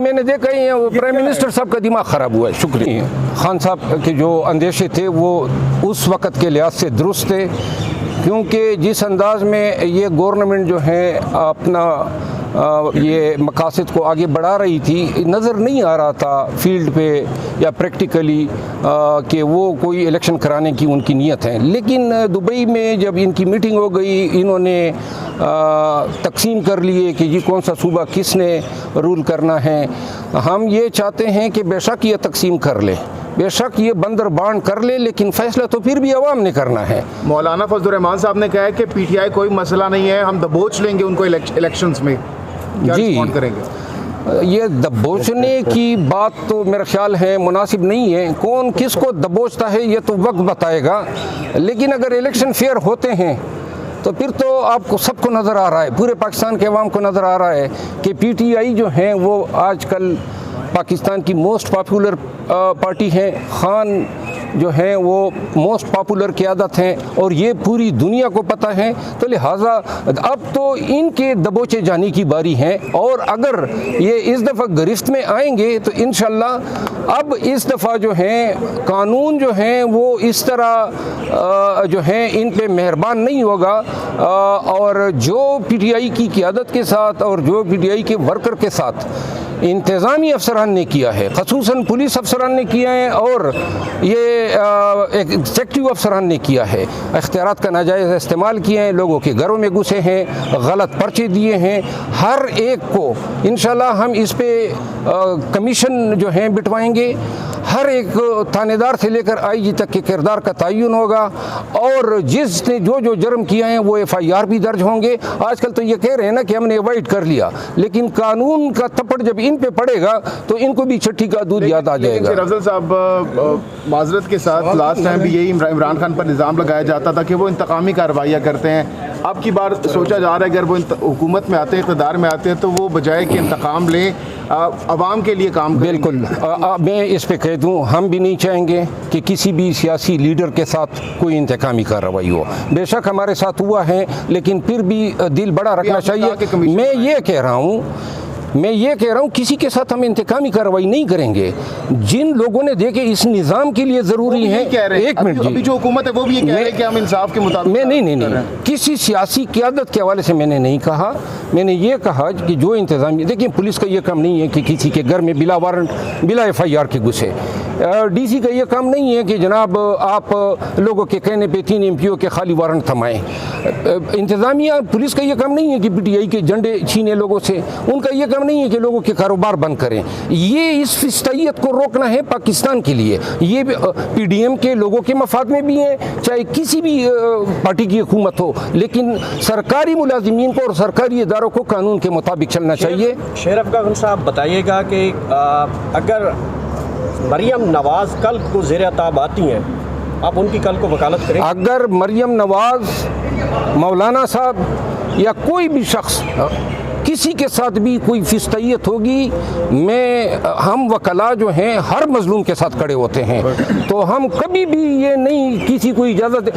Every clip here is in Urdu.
میں نے دیکھا ہی ہے وہ پرائم منسٹر صاحب کا دماغ خراب ہوا ہے. شکریہ. خان صاحب کے جو اندیشے تھے وہ اس وقت کے لحاظ سے درست تھے، کیونکہ جس انداز میں یہ گورنمنٹ جو ہے اپنا یہ مقاصد کو آگے بڑھا رہی تھی، نظر نہیں آ رہا تھا فیلڈ پہ یا پریکٹیکلی کہ وہ کوئی الیکشن کرانے کی ان کی نیت ہے. لیکن دبئی میں جب ان کی میٹنگ ہو گئی، انہوں نے تقسیم کر لیے کہ جی کون سا صوبہ کس نے رول کرنا ہے. ہم یہ چاہتے ہیں کہ بے شک یہ تقسیم کر لے، بے شک یہ بندر بانٹ کر لے، لیکن فیصلہ تو پھر بھی عوام نے کرنا ہے. مولانا فضل الرحمان صاحب نے کہا ہے کہ پی ٹی آئی کوئی مسئلہ نہیں ہے، ہم دبوچ لیں گے ان کو الیکشنز میں. کیا رسپونڈ کریں گے؟ یہ دبوچنے کی بات تو میرا خیال ہے مناسب نہیں ہے. کون کس کو دبوچتا ہے یہ تو وقت بتائے گا، لیکن اگر الیکشن فیئر ہوتے ہیں تو پھر تو آپ کو سب کو نظر آ رہا ہے، پورے پاکستان کے عوام کو نظر آ رہا ہے کہ پی ٹی آئی جو ہیں وہ آج کل پاکستان کی موسٹ پاپولر پارٹی ہے. خان جو ہیں وہ موسٹ پاپولر قیادت ہیں اور یہ پوری دنیا کو پتہ ہے. تو لہٰذا اب تو ان کے دبوچے جانے کی باری ہے، اور اگر یہ اس دفعہ گرفت میں آئیں گے تو انشاءاللہ اب اس دفعہ جو ہیں قانون جو ہیں وہ اس طرح جو ہیں ان پہ مہربان نہیں ہوگا. اور جو پی ٹی آئی کی قیادت کے ساتھ اور جو پی ٹی آئی کے ورکر کے ساتھ انتظامی افسران نے کیا ہے، خصوصاً پولیس افسران نے کیا ہے اور یہ ایگزیکٹو افسران نے کیا ہے، اختیارات کا ناجائز استعمال کیا ہے، لوگوں کے گھروں میں گھسے ہیں، غلط پرچے دیے ہیں. ہر ایک کو انشاءاللہ ہم اس پہ کمیشن جو ہیں بٹوائیں گے. ہر ایک تھانے دار سے لے کر آئی جی تک کے کردار کا تعین ہوگا، اور جس نے جو جرم کیا ہے وہ ایف آئی آر بھی درج ہوں گے. آج کل تو یہ کہہ رہے ہیں نا کہ ہم نے اوائڈ کر لیا، لیکن قانون کا تپڑ جب ان پہ پڑے گا تو ان کو بھی چھٹی کا دودھ یاد آ جائے گا. افضل صاحب معذرت کے ساتھ لاسٹ ٹائم بھی یہی عمران خان پر الزام لگایا جاتا تھا کہ وہ انتقامی کارروائیاں کرتے ہیں. اب کی بار سوچا جا رہا ہے اگر وہ حکومت میں آتے ہیں، اقتدار میں آتے ہیں، تو وہ بجائے کہ انتقام لیں عوام کے لیے کام کریں. بالکل میں اس پہ کہہ دوں، ہم بھی نہیں چاہیں گے کہ کسی بھی سیاسی لیڈر کے ساتھ کوئی انتقامی کارروائی ہو. بے شک ہمارے ساتھ ہوا ہے، لیکن پھر بھی دل بڑا رکھنا چاہیے. میں یہ کہہ رہا ہوں کسی کے ساتھ ہم انتقامی کارروائی نہیں کریں گے. جن لوگوں نے دیکھے اس نظام کے لیے ضروری ہے. ایک منٹ ابھی جو حکومت ہے وہ بھی یہ کہہ رہے ہیں کہ ہم انصاف کے مطابق. میں نہیں کسی سیاسی قیادت کے حوالے سے میں نے نہیں کہا. میں نے یہ کہا کہ جو انتظامیہ، دیکھیں پولیس کا یہ کام نہیں ہے کہ کسی کے گھر میں بلا وارنٹ بلا ایف آئی آر کے گھسے. ڈی سی کا یہ کام نہیں ہے کہ جناب آپ لوگوں کے کہنے پہ 3 ایم پیوں کے خالی وارنٹ تھمائیں. انتظامیہ پولیس کا یہ کام نہیں ہے کہ پی ٹی آئی کے جھنڈے چھینے لوگوں سے. ان کا یہ کام نہیں ہے کہ لوگوں کے کاروبار بند کریں. یہ اس فسطائیت کو روکنا ہے پاکستان کے لیے. یہ پی ڈی ایم کے لوگوں کے مفاد میں بھی ہے، چاہے کسی بھی پارٹی کی حکومت ہو، لیکن سرکاری ملازمین کو اور سرکاری اداروں کو قانون کے مطابق چلنا چاہیے. شیرف خان صاحب بتائیے گا کہ اگر مریم نواز کل کو زیر اطاعت آتی ہیں، آپ ان کی کل کو وکالت کریں؟ اگر مریم نواز، مولانا صاحب یا کوئی بھی شخص کسی کے ساتھ بھی کوئی فسطائیت ہوگی، ہم وکلا جو ہیں ہر مظلوم کے ساتھ کھڑے ہوتے ہیں. تو ہم کبھی بھی یہ نہیں کسی کو اجازت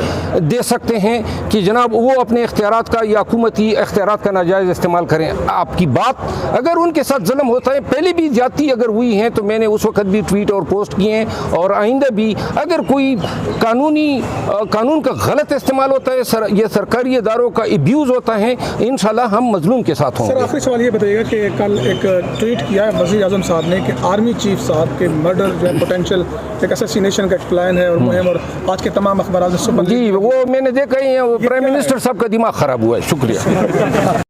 دے سکتے ہیں کہ جناب وہ اپنے اختیارات کا یا حکومتی اختیارات کا ناجائز استعمال کریں. آپ کی بات اگر ان کے ساتھ ظلم ہوتا ہے، پہلے بھی زیادتی اگر ہوئی ہیں تو میں نے اس وقت بھی ٹویٹ اور پوسٹ کیے ہیں، اور آئندہ بھی اگر کوئی قانون کا غلط استعمال ہوتا ہے، یہ سرکاری اداروں کا ابیوز ہوتا ہے، انشاءاللہ ہم مظلوم کے ساتھ ہوں. سر آخری سوال یہ بتائیے گا کہ کل ایک ٹویٹ کیا ہے وزیر اعظم صاحب نے کہ آرمی چیف صاحب کے مرڈر جو ہے پوٹینشیل ایک اسیسینیشن کا ایک پلان ہے اور مہم، اور آج کے تمام اخبارات جی وہ میں نے دیکھا ہی ہے، وہ پرائم منسٹر صاحب کا دماغ خراب ہوا ہے. شکریہ.